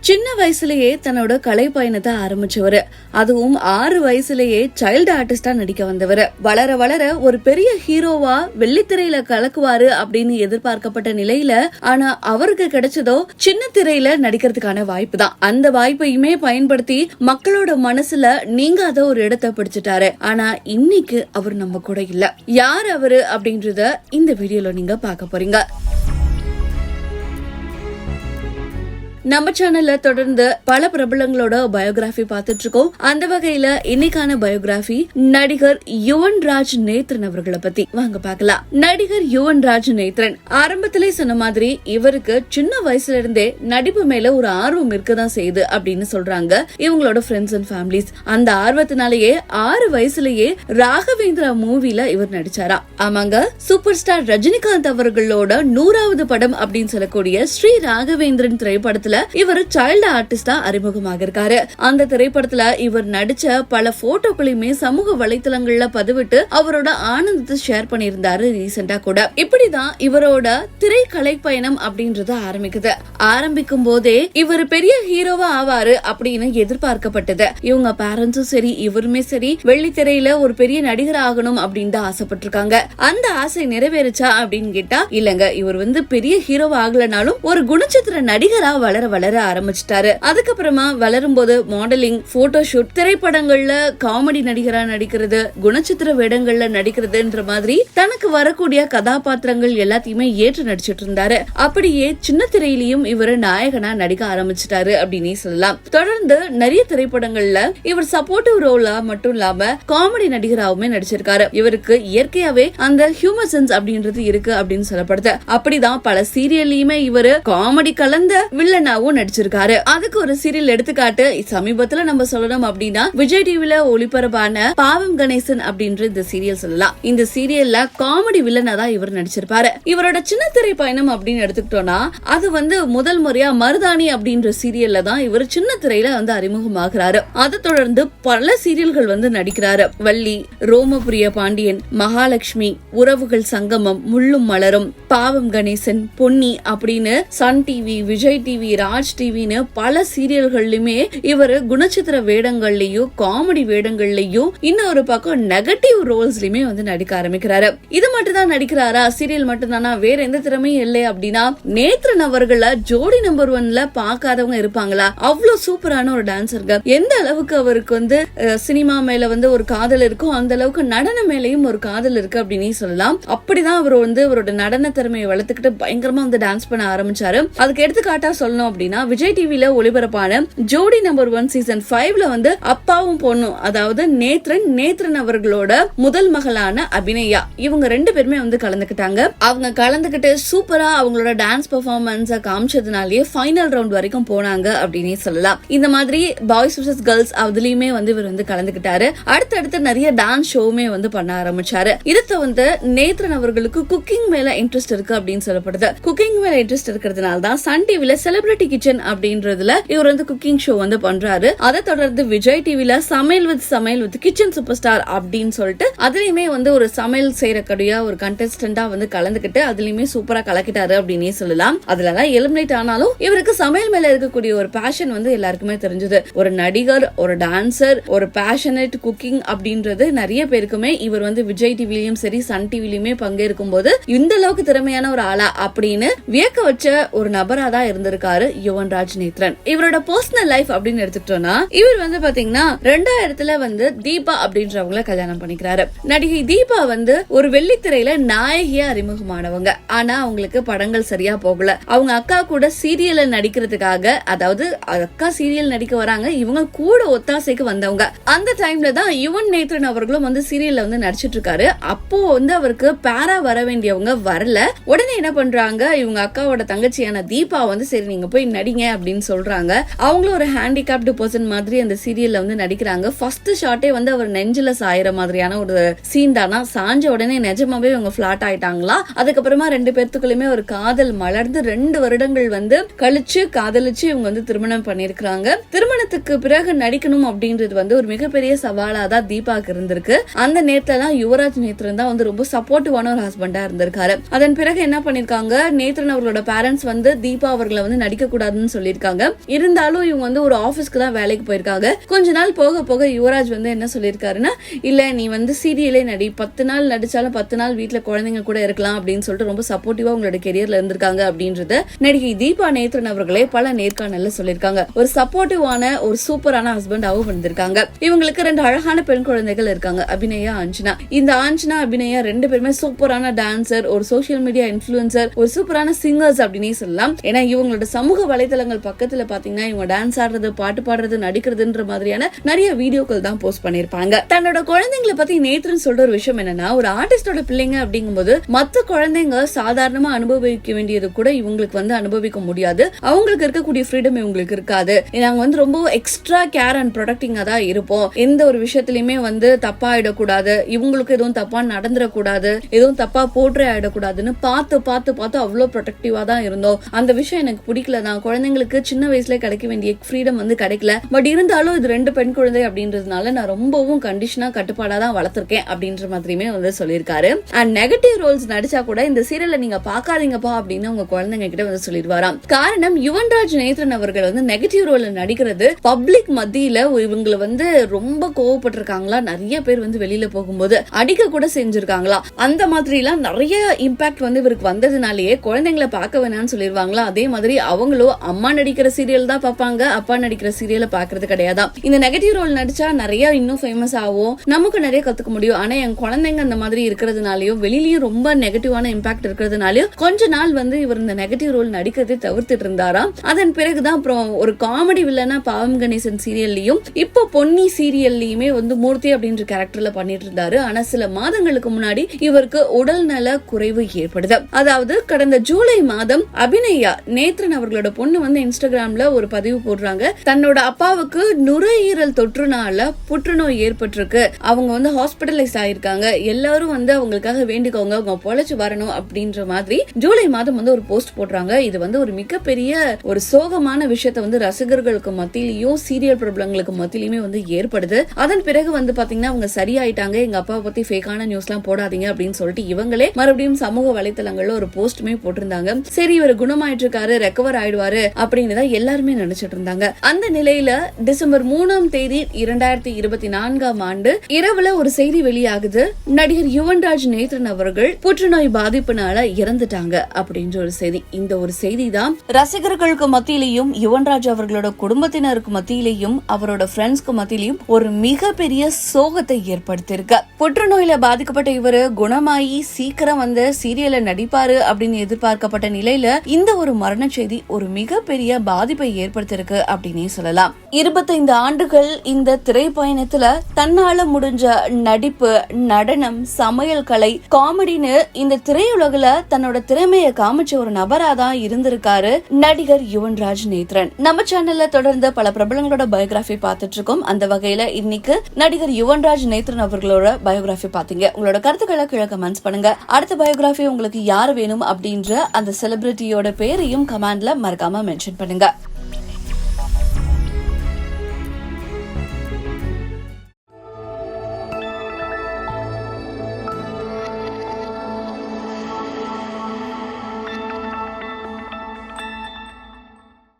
சின்ன வயசுலயே தன்னோட கலை பயணத்தை ஆரம்பிச்சவரு, அதுவும் 6 வயசுலயே சைல்டு ஆர்டிஸ்டா நடிக்க வந்தவர். வளர வளர ஒரு பெரிய ஹீரோவா வெள்ளித்திரையில கலக்குவாரு அப்படின்னு எதிர்பார்க்கப்பட்ட நிலையில, ஆனா அவருக்கு கிடைச்சதோ சின்ன திரையில நடிக்கிறதுக்கான வாய்ப்பு தான். அந்த வாய்ப்பையுமே பயன்படுத்தி மக்களோட மனசுல நீங்காத ஒரு இடத்தை பிடிச்சிட்டாரு. ஆனா இன்னைக்கு அவர் நம்ம கூட இல்ல. யார் அவரு அப்படின்றத இந்த வீடியோல நீங்க பார்க்க போறீங்க. நம்ம சேனல்ல தொடர்ந்து பல பிரபலங்களோட பயோகிராபி பார்த்துட்டு இருக்கோம். அந்த வகையில இன்னைக்கான பயோகிராபி நடிகர் யுவன் ராஜ் நேத்ரன் அவர்களை பத்தி வாங்க பார்க்கலாம். நடிகர் யுவன் ராஜ் நேத்ரன் ஆரம்பத்திலே சொன்ன மாதிரி இவருக்கு சின்ன வயசுல இருந்தே நடிப்பு மேல ஒரு ஆர்வம் இருக்கதான் செய்யுது அப்படின்னு சொல்றாங்க இவங்களோட ஃப்ரெண்ட்ஸ் அண்ட் ஃபேமிலிஸ். அந்த ஆர்வத்தினாலேயே 6 வயசுலயே ராகவேந்திரா மூவில இவர் நடிச்சாரா. ஆமாங்க, சூப்பர் ஸ்டார் ரஜினிகாந்த் அவர்களோட 100வது படம் அப்படின்னு சொல்லக்கூடிய ஸ்ரீ ராகவேந்திரன் திரைப்படத்துல இவர் சைல்டு ஆர்டிஸ்டா அறிமுகமாக இருக்காரு. அந்த திரைப்படத்துல இவர் நடிச்ச பல போட்டோக்களையுமே சமூக வலைத்தளங்கள்ல பதிவிட்டு அவரோட ஆனந்தத்தை ஷேர் பண்ணியிருந்தாரு ரீசெண்டா கூட. இப்படிதான் இவரோட திரைக்கலை பயணம் அப்படின்றது ஆரம்பிக்குது. ஆரம்பிக்கும் போதே இவர் பெரிய ஹீரோவா ஆவாரு அப்படின்னு எதிர்பார்க்கப்பட்டது. இவங்க பேரண்ட்ஸும் சரி இவருமே சரி வெள்ளித்திரையில ஒரு பெரிய நடிகர் ஆகணும் அப்படின்னு தான் ஆசைப்பட்டிருக்காங்க. அந்த ஆசை நிறைவேறுச்சா அப்படின்னு கேட்டா இல்லங்க. இவர் பெரிய ஹீரோவா ஆகலனாலும் ஒரு குணச்சித்திர நடிகரா வளர ஆரம்பிச்சிட்டாரு. அதுக்கப்புறமா வளரும் போது மாடலிங், போட்டோஷூட், திரைப்படங்கள்ல காமெடி நடிகரா நடிக்கிறது, குணச்சித்திர வேடங்கள்ல நடிக்கிறதுன்ற மாதிரி தனக்கு வரக்கூடிய கதாபாத்திரங்கள் எல்லாத்தையுமே ஏற்று நடிச்சிட்டு இருந்தாரு. அப்படியே சின்ன திரையிலையும் இவர் நாயகனா நடிக்க ஆரம்பிச்சிட்டாரு அப்படின்னு சொல்லலாம். தொடர்ந்து நிறைய திரைப்படங்கள்ல இவர் சப்போர்ட்டிவ் ரோலா மட்டும் இல்லாம காமெடி நடிகராவுமே நடிச்சிருக்காரு. இவருக்கு இயற்கையாவே அந்த ஹியூமர் சென்ஸ் அப்படின்றது இருக்கு அப்படின்னு சொல்லப்படுது. அப்படிதான் பல சீரியல்லையுமே இவர் காமெடி கலந்த வில்லனாவும் நடிச்சிருக்காரு. அதுக்கு ஒரு சீரியல் எடுத்துக்காட்டு சமீபத்துல நம்ம சொல்லணும் அப்படின்னா விஜய் டிவில ஒளிபரப்பான பாவம் கணேசன் அப்படின்ற இந்த சீரியல் சொல்லலாம். இந்த சீரியல்ல காமெடி வில்லனா தான் இவர் நடிச்சிருப்பாரு. இவரோட சின்ன திரை பயணம் அப்படின்னு எடுத்துக்கிட்டோம்னா அது முதல் முறையா மருதாணி அப்படின்ற சீரியல்ல தான் இவர் சின்ன திரையில அறிமுகமாகிறாரு. அதை தொடர்ந்து பல சீரியல்கள் நடிக்கிறாரு. வள்ளி, ரோமபுரிய பாண்டியன், மகாலட்சுமி, உறவுகள் சங்கமம், முள்ளும் மலரும், பாவம் கணேசன், பொன்னி அப்படின்னு Sun TV, Vijay TV, Raj டிவின்னு பல சீரியல்கள்லயுமே இவர் குணச்சித்திர வேடங்கள்லயும் காமெடி வேடங்கள்லயும் இன்னொரு பக்கம் நெகட்டிவ் ரோல்ஸ்லயுமே நடிக்க ஆரம்பிக்கிறாரு. இது மட்டும் தான் நடிக்கிறாரா? சீரியல் மட்டும் தானா? வேற எந்த திறமையும் இல்லை அப்படின்னா நேத்ரன் அவர்களை ஜோடி நம்பர் 1ல பாக்காதவங்க இருப்பாங்களா? அவ்வளவு சூப்பரான ஒரு டான்சர்ங்க. எந்த அளவுக்கு அவருக்கு சினிமா மேல ஒரு காதல் இருக்கும், அந்த அளவுக்கு நடன மேலையும் ஒரு காதல் இருக்கு அப்படின்னு சொல்லலாம். அப்படிதான் அவர் அவரோட நடன திறமையை வளர்த்துக்கிட்டு பயங்கரமா டான்ஸ் பண்ண ஆரம்பிச்சாரு. அதுக்கு எடுத்துக்காட்டா சொல்லணும் அப்படின்னா விஜய் டிவில ஒளிபரப்பான ஜோடி நம்பர் 1 சீசன் 5ல அப்பாவும் பொண்ணும், அதாவது நேத்ரன் அவர்களோட முதல் மகளான அபிநயா, இவங்க 2 பேருமே கலந்துக்கிட்டாங்க. அவங்க கலந்துக்கிட்டு சூப்பரா அவங்களோட டான்ஸ் பெர்ஃபார்மன்ஸ காமிச்சதுனாலேயே ஃபைனல் ரவுண்ட் வரைக்கும் போனாங்க அப்படின்னே சொல்லலாம். இந்த மாதிரி பாய்ஸ் vs கேர்ள்ஸ் அதுலயுமே இவர் கலந்துக்கிட்டாரு. அடுத்தடுத்து நிறைய டான்ஸ் ஷோவுமே பண்ண ஆரம்பிச்சாரு. இதை நேத்ரன் அவர்களுக்கு குக்கிங் மேல இன்ட்ரெஸ்ட் இருக்கு அப்படின்னு சொல்லப்படுது. குக்கிங் மேல இன்ட்ரெஸ்ட் இருக்கிறதுனால தான் சன் டிவில செலிபிரிட்டி கிச்சன் அப்படின்றதுல இவர் குக்கிங் ஷோ பண்றாரு. அதை தொடர்ந்து விஜய் டிவில சமையல் வித் கிச்சன் சூப்பர் ஸ்டார் அப்படின்னு சொல்லிட்டு அதுலயுமே ஒரு சமையல் செய்யக்கூடிய ஒரு கண்டெஸ்டண்டா கலந்துக்கிட்டு அதுலயுமே சூப்பரா கலக்கிட்டாரு அப்படின்னே சொல்லலாம். அதுலலாம் எலிமினேட் ஆனாலும் இவருக்கு சமையல் மேல இருக்கக்கூடிய ஒரு பேஷன் எல்லாருக்குமே தெரிஞ்சது. ஒரு நடிகர், ஒரு டான்சர், ஒரு பேஷனேட் குக்கிங் அப்படின்றது நிறைய பேருக்குமே இவர் விஜய் டிவிலையும் சரி சன் டிவிலையுமே பங்கேற்கும் போது இந்த அளவுக்கு திறமையான ஒரு ஆளா அப்படின்னு வியக்க வச்ச ஒரு நபரா தான் இருந்திருக்காரு யுவன் ராஜ் நேத்ரன். இவரோட பர்சனல் லைஃப் அப்படின்னு எடுத்துக்கிட்டோம்னா இவர் பாத்தீங்கன்னா 2000ல தீபா அப்படின்றவங்கள கல்யாணம் பண்ணிக்கிறாரு. நடிகை தீபா ஒரு வெள்ளித்திரையில நாயகியா அறிமுகமானவங்க. ஆனா அவங்களுக்கு படங்கள் சரியா போகல. அவங்க அக்கா கூட சீரியல்ல நடிக்கிறதுக்காக, அதாவது அக்கா சீரியல் நடிக்க வராங்க, இவங்க கூட ஒத்தாசைக்கு வந்தவங்க. அந்த டைம்ல தான் யுவன் நேத்ரன் அவர்களும் சீரியல்ல நடிச்சிட்டு இருக்காரு. அப்போ அவருக்கு பேரா வர வேண்டியவங்க வரல. உடனே என்ன பண்றாங்க, இவங்க அக்காவோட தங்கச்சியான தீபா சரி நீங்க போய் நடிங்க அப்படின்னு சொல்றாங்க. அவங்களும் ஒரு ஹேண்டிகேப்டு பர்சன் மாதிரி அந்த சீரியல்ல நடிக்கிறாங்க. ஃபர்ஸ்ட் ஷாட்டே அவர் நெஞ்சில சாயிற மாதிரியான ஒரு சீன் தானா. சாஞ்ச உடனே நிஜமாவே இவங்க பிளாட் ஆயிட்டாங்களா. அதுக்கப்புறமா 2 பேர்த்துக்குள்ளயுமே ஒரு காதல் மலர்ந்து 2 வருடங்கள் கழிச்சு காதலிச்சு இவங்க திருமணம் பண்ணிருக்காங்க. திருமணத்துக்கு பிறகு நடிக்கணும் அப்படின்றது ஒரு மிகப்பெரிய சவாலா தான் தீபாக்கு இருந்திருக்கு. அந்த நேரத்துல தான் யுவராஜ் நேத்ரன் தான் ரொம்ப சப்போர்ட்டிவான ஒரு ஹஸ்பண்டா இருந்திருக்காரு. அதன் பிறகு என்ன பண்ணிருக்காங்க, நேத்ரன் அவர்களோட பேரண்ட்ஸ் தீபா அவர்களை நடிக்க நடிக்க கூடாதுன்னு சொல்லியிருக்காங்க. இருந்தாலும் இவங்க வந்து ஒரு ஆபீஸ்க்கு தான் வேலைக்கு போயிருக்காங்க. கொஞ்ச நாள் போக போக யுவராஜ் வந்து என்ன சொல்லியிருக்காருன்னா, இல்ல நீ வந்து சீரியலே நடி, 10 நாள் நடிச்சாலும் 10 நாள் வீட்டுல குழந்தைங்க கூட இருக்கலாம் அப்படின்னு சொல்லிட்டு ரொம்ப சப்போர்ட்டிவா உங்களோட கெரியர்ல இருந்திருக்காங்க அப்படின்றத நடிகை தீபா நேத்ரன் அவர்களே பல நேர்காணல்ல சொல்லியிருக்காங்க. ஒரு சப்போர்ட்டிவான ஒரு சூப்பரான ஹஸ்பண்டாவும் வந்திருக்காங்க. இவங்களுக்கு 2 அழகான பெண் குழந்தைகள் இருக்காங்க, அபிநயா, அஞ்சனா. இந்த அஞ்சனா அபிநயா 2 பேருமே சூப்பரான டான்சர், ஒரு சோசியல் மீடியா இன்ஃபுளுசர், ஒரு சூப்பரான சிங்கர்ஸ் அப்படின்னே சொல்லலாம். ஏன்னா இவங்களோட சமூக வலைதளங்கள் பக்கத்துல பாத்தீங்கன்னா இவங்க டான்ஸ் ஆடுறது, பாட்டு பாடுறது, நடிக்கிறதுன்ற மாதிரியான நிறைய வீடியோக்கள் தான் போஸ்ட் பண்ணிருப்பாங்க. தன்னோட குழந்தைங்களை பத்தி நேத்ரன் சொல்ற ஒரு விஷயம் என்னன்னா, ஒரு ஆர்டிஸ்டோட பிள்ளைங்க அப்படிங்கும்போது மத்த குழந்தைங்க சாதாரணமா அனுபவிக்க வேண்டியது கூட இவங்களுக்கு வந்து அனுபவிக்க முடியாது. அவங்களுக்கு இருக்கக்கூடிய ஃப்ரீடம் இவங்களுக்கு இருக்காது. நாங்க வந்து ரொம்ப எக்ஸ்ட்ரா கேர் அண்ட் ப்ரொடெக்டிங்கா தான் இருப்போம். எந்த ஒரு விஷயத்திலயுமே வந்து தப்பா ஆயிடக்கூடாது, இவங்களுக்கு எதுவும் தப்பா நடந்துடக்கூடாது, எதுவும் தப்பா போற்றே ஆயிடக்கூடாதுன்னு பார்த்து பார்த்து பார்த்து அவ்வளவு ப்ரொடெக்டிவா தான் இருந்தோம். அந்த விஷயம் எனக்கு பிடிக்கல தான். குழந்தைங்களுக்கு சின்ன வயசுல கிடைக்க வேண்டிய ஃப்ரீடம் வந்து கிடைக்கல. பட் இருந்தாலும் இது 2 பெண் குழந்தை அப்படின்றதுனால நான் ரொம்பவும் கண்டிஷனா கட்டுப்பாடா தான் வளர்த்திருக்கேன் அப்படின்ற மாதிரியுமே வந்து சொல்லியிருக்காரு. அண்ட் நெகட்டிவ் ரோல்ஸ் நடிச்சா கூட இந்த சீரியல்ல நீங்க பாக்காதீங்கப்பா அப்படின்னு உங்க குழந்தைங்க கிட்ட வந்து சொல்லிடுவாராம். காரணம் யுவன்ராஜ் நேத்ரன் அவர்கள் வந்து நெகட்டிவ் ரோல்ல நடிக்கிறது பப்ளிக் மத்தியில இவங்களை வந்து ரொம்ப கோவப்பட்டிருக்காங்களா, நிறைய பேர் வந்து வெளியில போகும்போது அடிக்க கூட செஞ்சிருக்காங்களா. அந்த மாதிரி எல்லாம் நிறைய இம்பாக்ட் வந்து இவருக்கு வந்ததுனாலேயே குழந்தைங்களை பார்க்க வேணாம்னு சொல்லிருவாங்களா. அதே மாதிரி அவங்களும் அம்மா நடிக்கிற சீரியல் தான் பார்ப்பாங்க, அப்பா நடிக்கிற சீரியலை பாக்குறது கிடையாதான். இந்த நெகட்டிவ் ரோல் நடிச்சா நிறைய இன்னும் ஃபேமஸ் ஆகும், நமக்கு நிறைய கத்துக்க முடியும். ஆனா என் குழந்தைங்க அந்த மாதிரி இருக்கிறதுனாலயும் வெளியிலயும் ரொம்ப நெகட்டிவான இம்பாக்ட் இருக்கிறதுனாலயும் கொஞ்ச நாள் வந்து இவர் இந்த நெகட்டிவ் ரோல் நடிக்கிறதை தவிர்த்துட்டு இருந்தாராம். அதன் பிறகுதான் அப்புறம் ஒரு காமெடி வில்லனா பாவம் கணேசன் சீரியல்லையும் இப்போ பொன்னி சீரியல்லையுமே வந்து மூர்த்தி அப்படின்ற கேரக்டர்ல பண்ணிட்டு இருந்தாரு. ஆனா சில மாதங்களுக்கு முன்னாடி இவருக்கு உடல் நல குறைவு ஏற்படுது. அதாவது கடந்த ஜூலை மாதம் அபிநயா நேத்ரன் அவர்களோட பொண்ணு வந்து இன்ஸ்டாகிராம்ல ஒரு பதிவு போடுறாங்க. தன்னோட அப்பாவுக்கு நுரையீரல் தொற்றுனால புற்றுநோய் ஏற்பட்டிருக்கு, அவங்க வந்து ஹாஸ்பிட்டலைஸ் ஆயிருக்காங்க, எல்லாரும் வந்து அவங்களுக்காக வேண்டிக்கோங்க, அவங்க பொழைச்சு வரணும் அப்படின்ற மாதிரி ஜூலை மாதம் வந்து ஒரு போஸ்ட் போடுறாங்க. இது வந்து ஒரு மிகப்பெரிய ஒரு சோகமான விஷயத்தை வந்து ரசிகர்களுக்கு மத்தியிலையும் சீரியல் பிரபலங்களுக்கு மத்தியிலுமே வந்து ஏற்படுது. அதன் பிறகு வந்து பாத்தீங்கன்னா அவங்க சரியாயிட்டாங்க, எங்க அப்பாவை பத்தி ஃபேக்கான நியூஸ் எல்லாம் போடாதீங்க அப்படின்னு சொல்லிட்டு இவங்களே மறுபடியும் சமூக வலைத்தளங்கள்ல ஒரு போஸ்டுமே போட்டிருந்தாங்க. சரி இவர் குணமாயிட்டு இருக்காரு, ரெக்கவர் ஆயிடுவாரு அப்படின்னு தான் எல்லாருமே நினைச்சிட்டு இருந்தாங்க. அந்த நிலையில டிசம்பர் 3ஆம் தேதி 2024ஆம் ஆண்டு இரவுல ஒரு செய்தி வெளியாகுது. நடிகர் யுவன்ராஜ் நேத்ரன் அவர்கள் புற்றுநோய் பாதிப்புனால இறந்துட்டாங்க அப்படின்ற ஒரு செய்தி. இந்த ஒரு செய்தி தான் ரசிகர்களுக்கு மத்தியிலையும் யுவன்ராஜ் அவர்களோட குடும்பத்தினருக்கு மத்தியிலையும் அவரோட ஃப்ரெண்ட்ஸ்க்கு மத்தியிலையும் ஒரு மிகப்பெரிய சோகத்தை ஏற்படுத்தியிருக்கு. புற்றுநோயில பாதிக்கப்பட்ட இவரு குணமாயி சீக்கிரம் வந்து சீரியல்ல நடிப்பாரு அப்படின்னு எதிர்பார்க்கப்பட்ட நிலையில இந்த ஒரு மரண செய்தி ஒரு மிகப்பெரிய பாதிப்பை ஏற்படுத்தியிருக்கு அப்படின்னே சொல்லலாம். 25 ஆண்டுகள் இந்த திரைப்பயணத்துல தன்னால முடிஞ்ச நடிப்பு, நடனம், சமையல் கலை, காமெடின்னு இந்த திரையுலகில தன்னோட திறமையை காமிச்ச ஒரு நபராதான் இருந்திருக்காரு நடிகர் யுவன்ராஜ் நேத்ரன். நம்ம சேனல்ல தொடர்ந்து பல பிரபலங்களோட பயோகிராஃபி பார்த்துட்டு இருக்கோம். அந்த வகையில இன்னைக்கு நடிகர் யுவன்ராஜ் நேத்ரன் அவர்களோட பயோகிராஃபி பாத்தீங்க. உங்களோட கருத்துக்களை கீழே கமெண்ட்ஸ் பண்ணுங்க. அடுத்த பயோகிராஃபி உங்களுக்கு யார் வேணும் அப்படின்ற அந்த செலிபிரிட்டியோட பேரையும் கமெண்ட்ல மறக்காம மென்ஷன் பண்ணுங்க.